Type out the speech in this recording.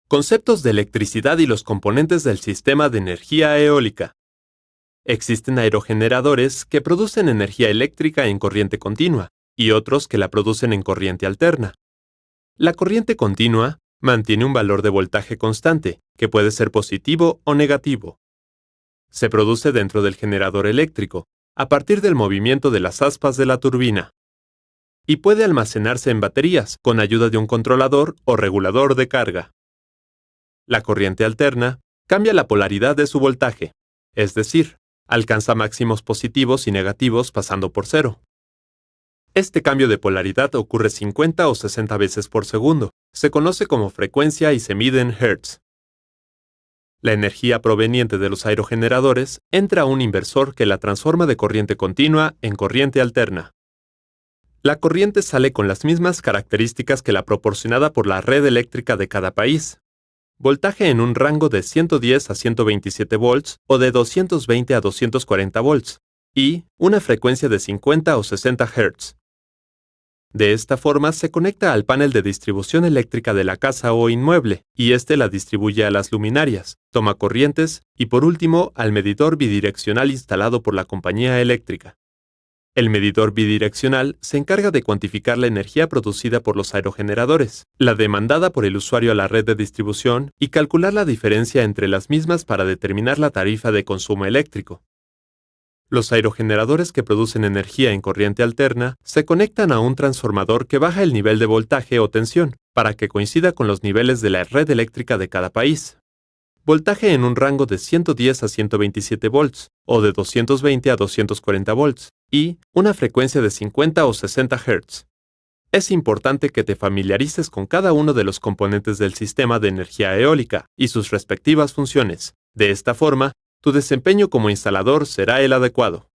Conceptos de electricidad y los componentes del sistema de energía eólica. Existen aerogeneradores que producen energía eléctrica en corriente continua y otros que la producen en corriente alterna. La corriente continua mantiene un valor de voltaje constante, que puede ser positivo o negativo. Se produce dentro del generador eléctrico, a partir del movimiento de las aspas de la turbina. Y puede almacenarse en baterías con ayuda de un controlador o regulador de carga. La corriente alterna cambia la polaridad de su voltaje, es decir, alcanza máximos positivos y negativos pasando por cero. Este cambio de polaridad ocurre 50 o 60 veces por segundo, se conoce como frecuencia y se mide en hertz. La energía proveniente de los aerogeneradores entra a un inversor que la transforma de corriente continua en corriente alterna. La corriente sale con las mismas características que la proporcionada por la red eléctrica de cada país. Voltaje en un rango de 110 a 127 volts o de 220 a 240 volts, y una frecuencia de 50 o 60 Hz. De esta forma se conecta al panel de distribución eléctrica de la casa o inmueble, y éste la distribuye a las luminarias, toma corrientes y por último al medidor bidireccional instalado por la compañía eléctrica. El medidor bidireccional se encarga de cuantificar la energía producida por los aerogeneradores, la demandada por el usuario a la red de distribución y calcular la diferencia entre las mismas para determinar la tarifa de consumo eléctrico. Los aerogeneradores que producen energía en corriente alterna se conectan a un transformador que baja el nivel de voltaje o tensión para que coincida con los niveles de la red eléctrica de cada país. Voltaje en un rango de 110 a 127 volts o de 220 a 240 volts y una frecuencia de 50 o 60 Hz. Es importante que te familiarices con cada uno de los componentes del sistema de energía eólica y sus respectivas funciones. De esta forma, tu desempeño como instalador será el adecuado.